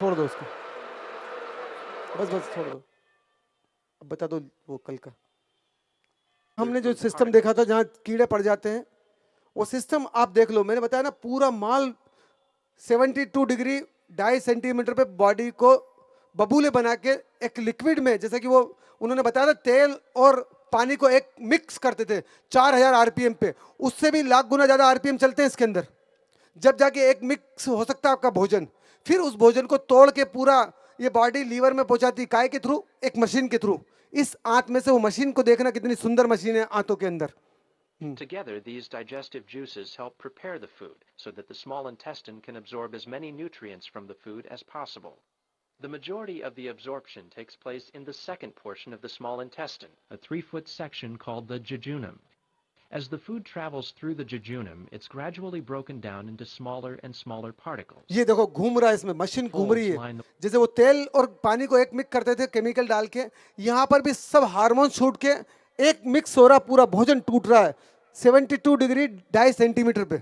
छोड़ दो उसको, बस बस छोड़ दो, अब बता दो वो कल का। हमने जो सिस्टम देखा था जहाँ कीड़े पड़ जाते हैं, वो सिस्टम आप देख लो। मैंने बताया ना, पूरा माल 72 डिग्री 2.5 सेंटीमीटर पे बॉडी को बबूले बना के एक लिक्विड में, जैसे कि वो उन्होंने बताया था तेल और पानी को एक मिक्स करते थे 4000 आरपीएम पे, उससे भी लाख गुना ज्यादा आरपीएम चलते हैं इसके अंदर, जब जाके एक मिक्स हो सकता है आपका भोजन। फिर उस भोजन को तोड़ के पूरा ये बॉडी लीवर में पहुंचाती, काय के थ्रू, एक मशीन के थ्रू। इस आंत में से वो मशीन को देखना, कितनी सुंदर मशीन है आंतों के अंदर। Together, these digestive juices help prepare the food so that the small intestine can absorb as many nutrients from the food as possible. The majority of the absorption takes place in the second portion of the small intestine, a 3-foot section called the jejunum. As the food travels through the jejunum, it's gradually broken down into smaller and smaller particles. ये देखो घूम रहा है, इसमें machine घूम रही है, जैसे वो तेल और पानी को एक मिक्स करते थे केमिकल डाल के, यहाँ पर भी सब हार्मोन छूट के एक मिक्स हो रहा, पूरा भोजन टूट रहा है 72 डिग्री 2.5 सेंटीमीटर पे।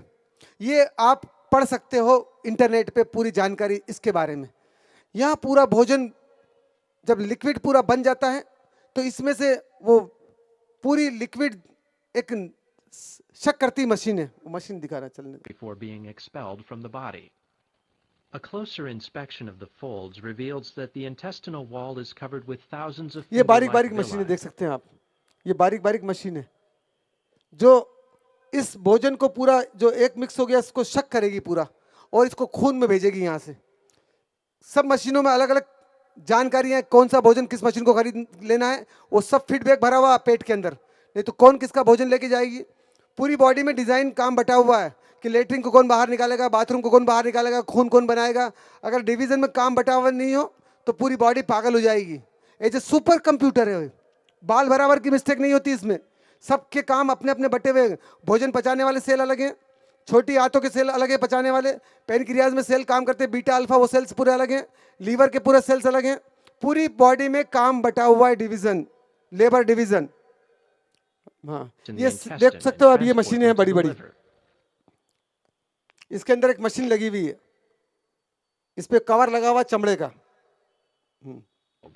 ये आप पढ़ सकते हो इंटरनेट पे पूरी जानकारी इसके बारे में। यहाँ पूरा भोजन जब लिक्विड पूरा बन जाता है, तो इसमें से वो पूरी लिक्विड एक शक करती मशीन है, वो मशीन दिखा रहा है चलने। Before being expelled from the body. A closer inspection of the folds reveals that the intestinal wall is covered with thousands of ये बारीक बारीक finger-like मशीनें villi. देख सकते हैं आप, ये बारीक बारीक मशीन है जो इस भोजन को पूरा जो एक मिक्स हो गया इसको शक करेगी पूरा, और इसको खून में भेजेगी। यहाँ से सब मशीनों में अलग अलग जानकारी है, कौन सा भोजन किस मशीन को खरीद लेना है, वो सब फीडबैक भरा हुआ पेट के अंदर। नहीं तो कौन किसका भोजन लेके जाएगी। पूरी बॉडी में डिजाइन काम बटा हुआ है कि लेटरिन को कौन बाहर निकालेगा, बाथरूम को कौन बाहर निकालेगा, खून कौन बनाएगा। अगर डिवीजन में काम बटा हुआ नहीं हो तो पूरी बॉडी पागल हो जाएगी। ये जो सुपर कंप्यूटर है, बाल बराबर की मिस्टेक नहीं होती इसमें, सबके काम अपने अपने बटे हुए। भोजन पचाने वाले सेल अलग हैं, छोटी आंतों के सेल अलग है पचाने वाले, पेनक्रियाज में सेल काम करते हैं बीटा अल्फा, वो सेल्स पूरे अलग हैं, लीवर के पूरे सेल्स अलग हैं। पूरी बॉडी में काम बटा हुआ है, डिवीजन, लेबर डिवीजन। हाँ, ये देख सकते हो अब, ये मशीनें हैं बड़ी बड़ी, इसके अंदर एक मशीन लगी हुई है, इस पे कवर लगा हुआ चमड़े का।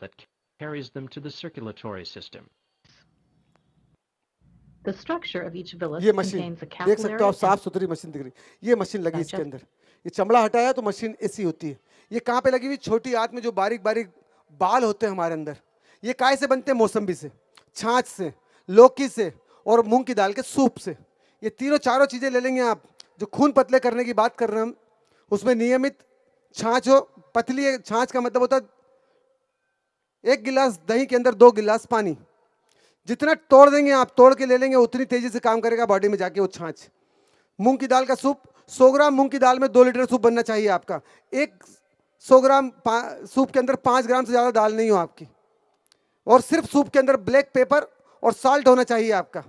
That carries them to the circulatory system. The structure of each villus ये मशीन contains a देख सकते हो आप, capillary साफ सुथरी मशीन दिख रही, ये मशीन लगी इसके अंदर। ये चमड़ा हटाया तो मशीन ऐसी होती है। ये कहाँ पे लगी हुई, छोटी आंत में जो बारीक बारीक बाल होते हैं हमारे अंदर। ये काय से बनते हैं, मौसम्बी से, छाछ से, लौकी से और मूंग की दाल के सूप से। ये तीनों चारों चीजें ले लेंगे आप। जो खून पतले करने की बात कर रहे हैं हम, उसमें नियमित छाछ हो, पतली छाछ का मतलब होता है 1 गिलास दही के अंदर 2 गिलास पानी। जितना तोड़ देंगे आप, तोड़ के ले लेंगे, उतनी तेजी से काम करेगा बॉडी में जाके वो छाछ। मूंग की दाल का सूप, 100 ग्राम मूंग की दाल में 2 लीटर सूप बनना चाहिए आपका। 100 ग्राम सूप के अंदर 5 ग्राम से ज्यादा दाल नहीं हो आपकी। और सिर्फ सूप के अंदर ब्लैक पेपर और साल्ट होना चाहिए आपका,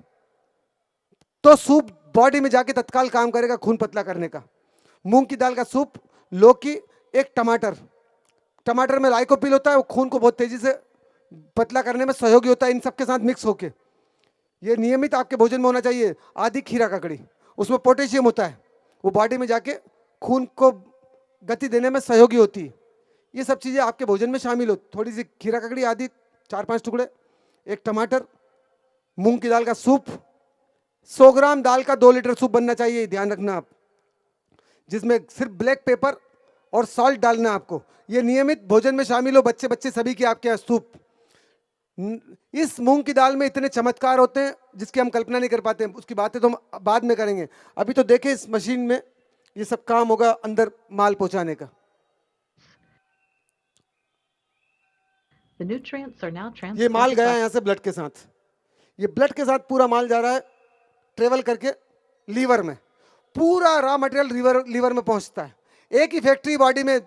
तो सूप बॉडी में जाके तत्काल काम करेगा खून पतला करने का। मूंग की दाल का सूप, लौकी, एक टमाटर, टमाटर में लाइकोपील होता है, वो खून को बहुत तेजी से पतला करने में सहयोगी होता है। इन सबके साथ मिक्स होके ये नियमित आपके भोजन में होना चाहिए। आधी खीरा ककड़ी, उसमें पोटेशियम होता है, वो बॉडी में जाके खून को गति देने में सहयोगी होती है। ये सब चीजें आपके भोजन में शामिल हो। थोड़ी सी खीरा ककड़ी, आधी 4-5 टुकड़े, एक टमाटर, मूंग की दाल का सूप, 100 ग्राम दाल का 2 लीटर सूप बनना चाहिए, ध्यान रखना आप, जिसमें सिर्फ ब्लैक पेपर और सॉल्ट डालना आपको। ये नियमित भोजन में शामिल हो, बच्चे बच्चे सभी के आपके यहाँ सूप। इस मूंग की दाल में इतने चमत्कार होते हैं जिसकी हम कल्पना नहीं कर पाते, उसकी बातें तो हम बाद में करेंगे। अभी तो देखें इस मशीन में ये सब काम होगा अंदर माल पहुंचाने का। The nutrients are now ये माल transported गया by यहाँ से ब्लड के साथ, ये ब्लड के साथ पूरा माल जा रहा है ट्रेवल करके लीवर में, पूरा रॉ मटेरियल लीवर में पहुंचता है। एक ही फैक्ट्री बॉडी में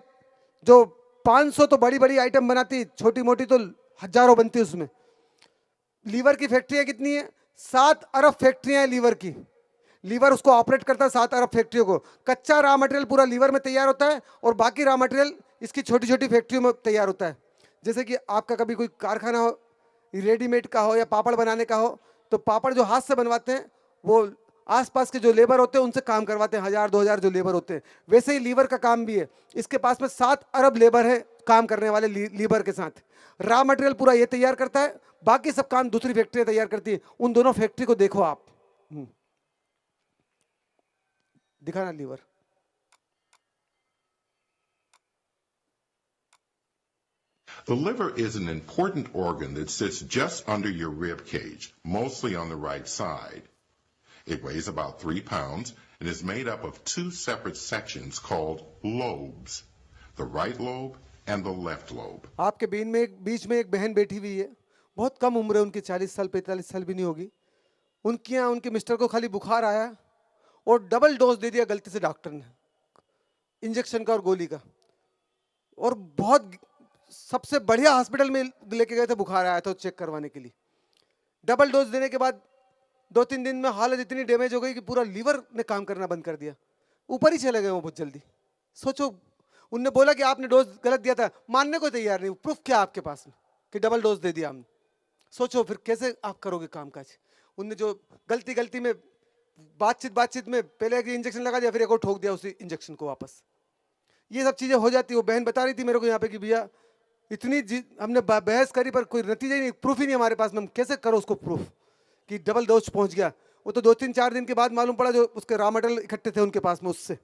जो 500 तो बड़ी बड़ी आइटम बनाती, छोटी मोटी तो हजारों बनती है उसमें। लीवर की फैक्ट्रियां कितनी है, 7 अरब फैक्ट्रियां हैं लीवर की। लीवर उसको ऑपरेट करता है 7 अरब फैक्ट्रियों को। कच्चा रॉ मटेरियल पूरा लीवर में तैयार होता है और बाकी रॉ मटेरियल इसकी छोटी छोटी फैक्ट्रियों में तैयार होता है। जैसे कि आपका कभी कोई कारखाना हो, रेडीमेड का हो या पापड़ बनाने का हो, तो पापड़ जो हाथ से बनवाते हैं वो आसपास के जो लेबर होते हैं उनसे काम करवाते हैं, 1000-2000 जो लेबर होते हैं। वैसे ही लीवर का काम भी है, इसके पास में 7 अरब लेबर है काम करने वाले लीवर के साथ। रॉ मटेरियल पूरा ये तैयार करता है, बाकी सब काम दूसरी फैक्ट्री तैयार करती है। उन दोनों फैक्ट्री को देखो आप, दिखाना liver. The liver is an important organ that sits just under your rib cage, mostly on the right side. It weighs about 3 pounds and is made up of 2 separate sections called lobes, the right lobe and the left lobe. आपके बीच में एक बहन बैठी हुई है, बहुत कम उम्र है उनकी, 40 साल 45 साल भी नहीं होगी। उनके यहाँ उनके मिस्टर को खाली बुखार आया और डबल डोज दे दिया गलती से डॉक्टर ने, इंजेक्शन का और गोली का। और बहुत सबसे बढ़िया हॉस्पिटल में लेके गए थे, बुखार आया था चेक करवाने के लिए। डबल डोज देने के बाद 2-3 दिन में हालत इतनी डैमेज हो गई कि पूरा लीवर ने काम करना बंद कर दिया, ऊपर ही चले गए वो बहुत जल्दी। सोचो, उनने बोला कि आपने डोज गलत दिया था, मानने को तैयार नहीं। प्रूफ क्या आपके पास में कि डबल डोज दे दिया हमने? सोचो फिर कैसे आप करोगे कामकाज। उनने जो गलती में बातचीत में पहले एक इंजेक्शन लगा दिया, फिर एक और ठोक दिया उसी इंजेक्शन को वापस। ये सब चीजें हो जाती। वो बहन बता रही थी मेरे को यहाँ पे कि भैया इतनी हमने बहस करी पर कोई नतीजा ही नहीं, प्रूफ ही नहीं हमारे पास में, हम कैसे करो उसको प्रूफ कि डबल डोज पहुंच गया। वो तो 2-3-4 दिन के बाद मालूम पड़ा, जो उसके रॉ मटेरियल इकट्ठे थे उनके पास में, उससे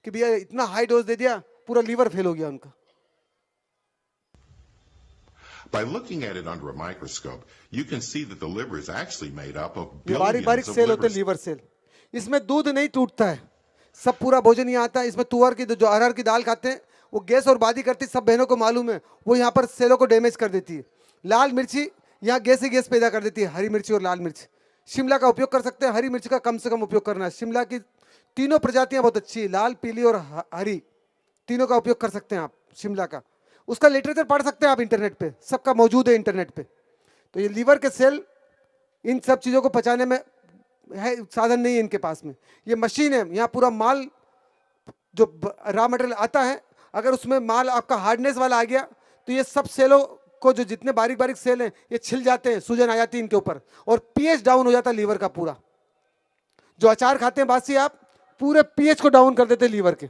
कि भैया इतना हाई डोज दे दिया, पूरा लीवर फेल हो गया उनका। By looking at it under a microscope, you can see that the liver is actually made up of बारीक billions of सेल होते liver हैं लीवर सेल। इसमें दूध नहीं टूटता है, सब पूरा भोजन यहाँ आता है। इसमें तुअर की जो अरहर की दाल खाते हैं वो गैस और बादी करती, सब बहनों को मालूम है। वो यहाँ पर सेलों को डैमेज कर देती है। लाल मिर्ची यहाँ गैस ही गैस पैदा कर देती है, हरी मिर्ची और लाल मिर्च। शिमला का उपयोग कर सकते हैं, हरी मिर्च का कम से कम उपयोग करना है। शिमला की तीनों प्रजातियां बहुत अच्छी है, लाल, पीली और हरी, तीनों का उपयोग कर सकते हैं आप शिमला का। उसका लिटरेचर पढ़ सकते हैं आप इंटरनेट पे, सबका मौजूद है इंटरनेट पे। तो ये लीवर के सेल इन सब चीज़ों को पचाने में है, साधन नहीं है इनके पास में। ये मशीन है, यहाँ पूरा माल जो रॉ मटेरियल आता है, अगर उसमें माल आपका हार्डनेस वाला आ गया तो ये सब सेलों को, जो जितने बारीक बारीक सेल हैं, ये छिल जाते हैं, सूजन आ जाती है इनके ऊपर और पीएच डाउन हो जाता है लीवर का पूरा। जो अचार खाते हैं बासी, आप पूरे पीएच को डाउन कर देते हैं लीवर के,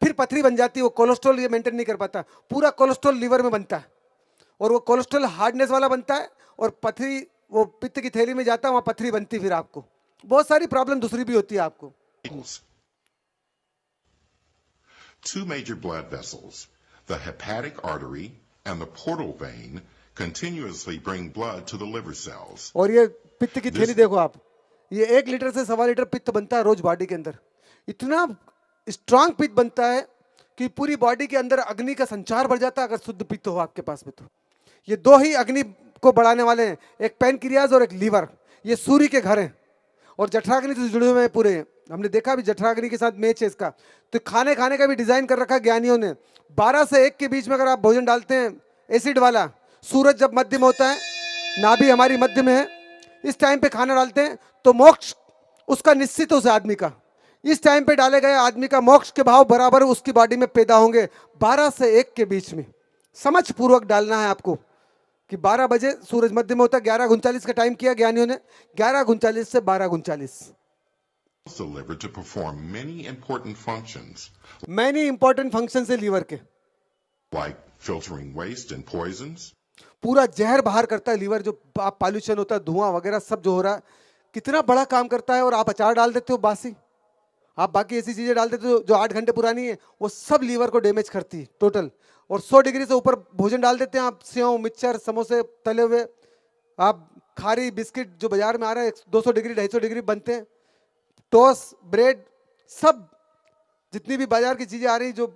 फिर पथरी बन जाती है। वो कोलेस्ट्रॉल ये मेंटेन नहीं कर पाता, पूरा कोलेस्ट्रॉल लीवर में बनता है और वो कोलेस्ट्रॉल हार्डनेस वाला बनता है और पथरी वो पित्त की थैली में जाता है, वहां पथरी बनती है। फिर आपको बहुत सारी प्रॉब्लम दूसरी भी होती है आपको। Two major blood vessels, the hepatic artery and the portal vein, continuously bring blood to the liver cells. और ये पित्त की थैली देखो आप, ये 1 लीटर से 1.25 लीटर पित्त बनता है रोज बॉडी के अंदर। इतना स्ट्रांग पित्त बनता है कि पूरी बॉडी के अंदर अग्नि का संचार बढ़ जाता है अगर शुद्ध पित्त हो आपके पास में। तो ये 2 ही अग्नि को बढ़ाने वाले हैं, एक पैनक्रियाज और एक लीवर। ये सूर्य के घर हैं और जठराग्नि से जुड़े हुए हैं पूरे। हमने देखा भी जठराग्नि के साथ मैच है इसका। तो खाने का भी डिजाइन कर रखा है ज्ञानियों ने। 12 से 1 के बीच में अगर आप भोजन डालते हैं एसिड वाला, सूरज जब मध्य में होता है, नाभि हमारी मध्य में है, इस टाइम पे खाना डालते हैं तो मोक्ष उसका निश्चित उस आदमी का, इस टाइम पे डाले गए आदमी का मोक्ष के भाव बराबर उसकी बॉडी में पैदा होंगे 12 से 1 के बीच में। समझ पूर्वक डालना है आपको कि 12 बजे सूरज मध्य में होता है। 11:39 का टाइम किया ज्ञानियों ने, 11:39 से 12:39। The liver to perform many important functions है लीवर के, like filtering waste and poisons, पूरा जहर बाहर करता है लीवर। जो पॉल्यूशन होता है, धुआं वगैरह सब जो हो रहा है, कितना बड़ा काम करता है। और आप अचार डाल देते हो बासी, आप बाकी ऐसी चीजें डाल देते हो जो 8 घंटे पुरानी है, वो सब लीवर को डैमेज करती है टोटल। और 100 डिग्री से ऊपर भोजन डाल देते हैं आप, सेव, मिक्सचर, समोसे तले हुए, आप खारी बिस्किट जो बाजार में आ रहा है 200 डिग्री 250 डिग्री बनते हैं, टोस्ट, ब्रेड, सब जितनी भी बाजार की चीजें आ रही जो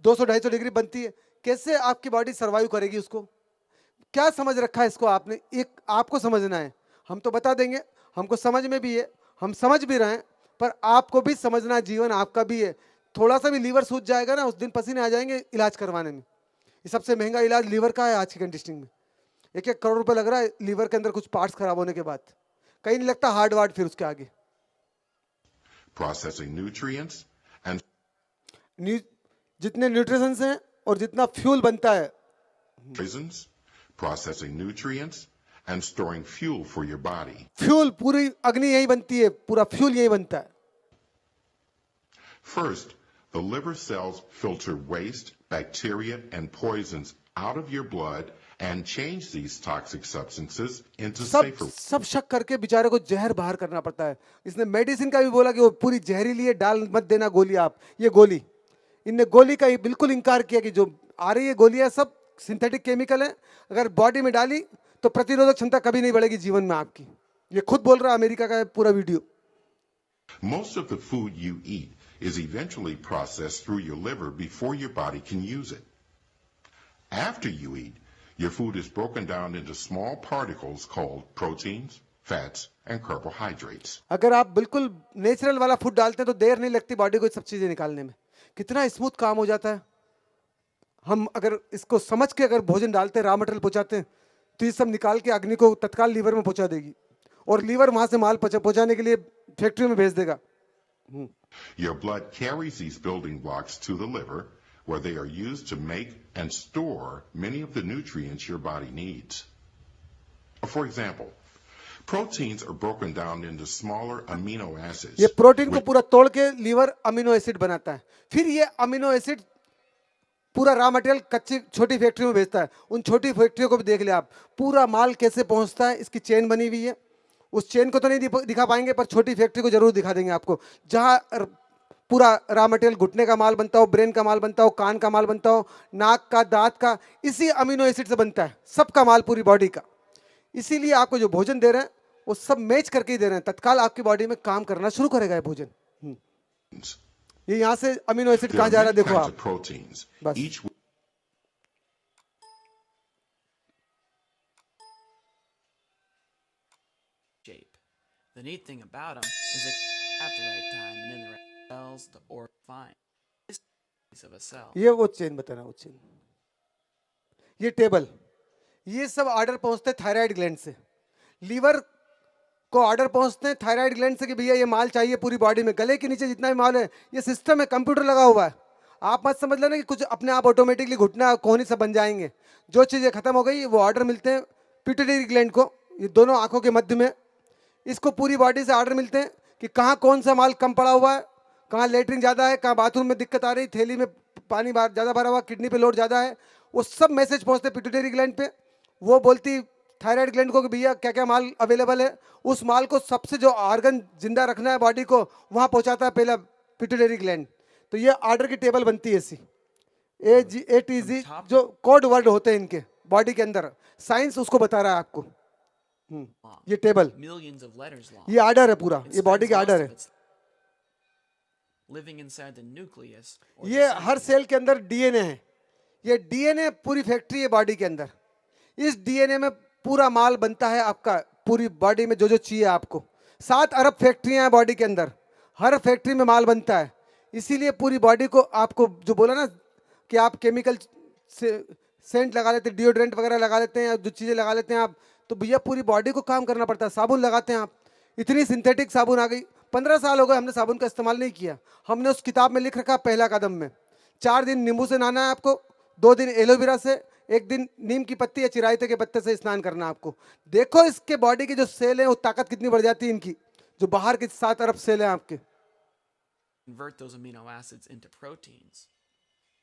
200-250 डिग्री बनती है, कैसे आपकी बॉडी सर्वाइव करेगी उसको? क्या समझ रखा है इसको आपने? एक आपको समझना है। हम तो बता देंगे, हमको समझ में भी है, हम समझ भी रहे हैं, पर आपको भी समझना, जीवन आपका भी है। थोड़ा सा भी लीवर सूज जाएगा ना, उस दिन पसीने आ जाएंगे इलाज करवाने में। ये सबसे महंगा इलाज लीवर का है आज की कंडीशन में। 1-1 करोड़ रुपए लग रहा है लीवर के अंदर कुछ पार्ट्स खराब होने के बाद। कहीं नहीं लगता हार्ड वार्ड फिर उसके आगे। processing nutrients and जितने न्यूट्रिशंस हैं और जितना फ्यूल बनता है, poisons, processing nutrients and storing fuel for your body. Fuel, पूरी अग्नि यही बनती है, पूरा फ्यूल यही बनता है. First, the liver cells filter waste, bacteria, and poisons out of your blood and change these toxic substances into safer. सब शक करके बेचारे को जहर बाहर करना पड़ता है. इसने मेडिसिन का भी बोला कि वो पूरी जहरीली है, डाल मत देना गोली आप, ये गोली. इनने गोली का ही बिल्कुल इनकार किया कि जो आ रही है गोलियां सब सिंथेटिक केमिकल है, अगर बॉडी में डाली तो प्रतिरोधक क्षमता कभी नहीं बढ़ेगी जीवन में आपकी. ये खुद बोल रहा है, अमेरिका का पूरा video. Most of the food you eat is eventually processed through your liver before your body can use it. After you eat, your food is broken down into small particles called proteins, fats, and carbohydrates. अगर आप बिल्कुल natural वाला food डालते हैं तो देर नहीं लगती body को सब चीजें निकालने में. कितना स्मूथ काम हो जाता है. हम अगर इसको समझ के अगर भोजन डालते हैं, रॉ मटेरियल पहुंचाते हैं, तो ये सब निकाल के अग्नि को तत्काल लीवर में पहुंचा देगी और लीवर वहां से माल पहुंचाने के लिए फैक्ट्री में भेज देगा. Your blood carries these building blocks to the liver, where they are used to make and store many of the nutrients your body needs. For example, proteins are broken down into smaller amino acids. ये protein को पूरा तोड़ के liver amino acid बनाता है. फिर ये amino acid पूरा रॉ मटेरियल कच्ची छोटी फैक्ट्री में भेजता है. उन छोटी फैक्ट्रियों को भी देख ले आप, पूरा माल कैसे पहुंचता है, इसकी चेन बनी हुई है. उस चेन को तो नहीं दिखा पाएंगे, पर छोटी फैक्ट्री को जरूर दिखा देंगे आपको, जहां पूरा रॉ मटेरियल घुटने का माल बनता हो, ब्रेन का माल बनता हो, कान का माल बनता हो, नाक का, दांत का, इसी अमीनो एसिड से बनता है सबका माल पूरी बॉडी का. इसीलिए आपको जो भोजन दे रहे हैं वो सब मैच करके ही दे रहे हैं. तत्काल आपकी बॉडी में काम करना शुरू करेगा ये भोजन. ये यहाँ से अमीनो एसिड There कहाँ are जा रहा है many देखो kinds आप. of proteins. बस. Each shape. The neat thing about them is they at the right time and in the right cells to order fine. This piece of a cell. ये वो chain बता रहा हूँ, chain. ये table, ये सब order पहुंचते हैं थायराइड ग्लैंड से. लीवर को ऑर्डर पहुंचते हैं थायराइड ग्लैंड से कि भैया ये माल चाहिए पूरी बॉडी में. गले के नीचे जितना भी माल है, ये सिस्टम है, कंप्यूटर लगा हुआ है. आप मत समझ लेना कि कुछ अपने आप ऑटोमेटिकली घुटना कोहनी सब बन जाएंगे. जो चीज़ें खत्म हो गई वो ऑर्डर मिलते हैं पिट्यूटरी ग्लैंड को, ये दोनों आंखों के मध्य में. इसको पूरी बॉडी से ऑर्डर मिलते हैं कि कहाँ कौन सा माल कम पड़ा हुआ है, कहाँ लेटरिन ज़्यादा है, कहाँ बाथरूम में दिक्कत आ रही, थैली में पानी ज़्यादा भरा हुआ, किडनी पे लोड ज़्यादा है. वो सब मैसेज पहुँचते पिट्यूटरी ग्लैंड पे. वो बोलती थायराइड ग्लैंड को कि भैया क्या क्या माल अवेलेबल है. उस माल को सबसे जो ऑर्गन जिंदा रखना है बॉडी को, वहाँ पहुँचाता है पहला पिट्यूटरी ग्लैंड. तो ये ऑर्डर की टेबल बनती है ऐसी, ATG, जो कोड वर्ड होते हैं इनके बॉडी के अंदर. साइंस उसको बता रहा है आपको. ये table, Millions of letters long. ये ऑर्डर है पूरा, It ये बॉडी spends के most ऑर्डर of है. its living inside the nucleus. Or the ये cell. हर सेल के अंदर डीएनए है. ये डीएनए पूरी फैक्ट्री है बॉडी के अंदर. इस डीएनए में पूरा माल बनता है आपका पूरी बॉडी में जो जो चाहिए आपको. 7 अरब फैक्ट्रियां हैं बॉडी के अंदर, हर फैक्ट्री में माल बनता है. इसीलिए पूरी बॉडी को आपको जो बोला ना कि आप केमिकल से सेंट लगा लेते हैं, डिओड्रेंट वगैरह लगा लेते हैं, या जो चीज़ें लगा लेते हैं आप, तो भैया पूरी बॉडी को काम करना पड़ता है. साबुन लगाते हैं आप, इतनी सिंथेटिक साबुन आ गई. 15 साल हो गए हमने साबुन का इस्तेमाल नहीं किया. हमने उस किताब में लिख रखा पहला कदम में 4 दिन नींबू से नहाना है आपको, 2 दिन एलोवेरा से, 1 दिन नीम की पत्ती या चिरायते के पत्ते से स्नान करना आपको. देखो इसके बॉडी की जो सेल है वो ताकत कितनी बढ़ जाती है इनकी, जो बाहर के 7 अरब सेल हैं आपके. Convert those amino acids into proteins.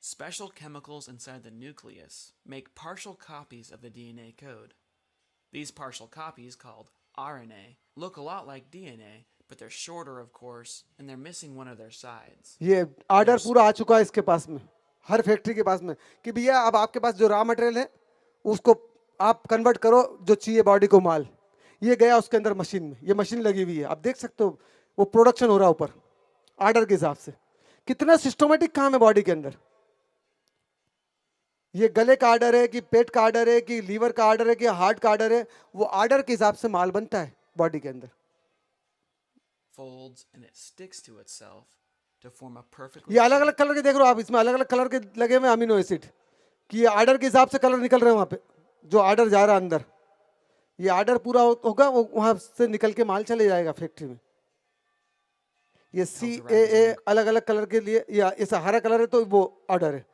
Special chemicals inside the nucleus make partial copies of the DNA code. These partial copies, called RNA, look a lot like DNA, but they're shorter, of course, and they're missing one of their sides. ये order पूरा आ चुका है इसके पास में, हर factory के पास में, कि भैया अब आपके पास जो रॉ मटेरियल है उसको आप कन्वर्ट करो जो चाहिए बॉडी को माल. ये गया उसके अंदर मशीन में, ये मशीन लगी हुई है, आप देख सकते हो वो प्रोडक्शन हो रहा है ऊपर ऑर्डर के हिसाब से. कितना सिस्टमेटिक काम है बॉडी के अंदर. ये गले का ऑर्डर है कि पेट का ऑर्डर है कि लीवर का ऑर्डर है कि हार्ट का ऑर्डर है, वो ऑर्डर के हिसाब से माल बनता है बॉडी के अंदर. Folds and it sticks to itself to form a perfectly. ये अलग अलग कलर के देख रहे हो आप, इसमें अलग अलग कलर के लगे हुए अमीनो एसिड कि ये ऑर्डर के हिसाब से कलर निकल रहे हैं वहाँ पे, जो ऑर्डर जा रहा है अंदर. ये ऑर्डर पूरा होगा वो वहाँ से निकल के माल चले जाएगा फैक्ट्री में. ये CAA अलग अलग कलर के लिए, या ऐसा हरा कलर है तो वो ऑर्डर है,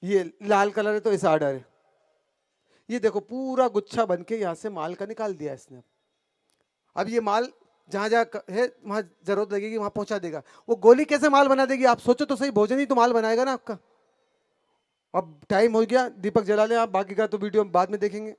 ये लाल कलर है तो ऐसा ऑर्डर है. ये देखो पूरा गुच्छा बन के यहाँ से माल का निकाल दिया इसने। अब ये माल जहाँ जहाँ है वहाँ जरूरत लगेगी वहाँ पहुँचा देगा। वो गोली कैसे माल बना देगी आप सोचो तो सही, भोजन ही तो माल बनाएगा ना आपका। अब टाइम हो गया, दीपक जला ले आप, बाकी का तो वीडियो बाद में देखेंगे।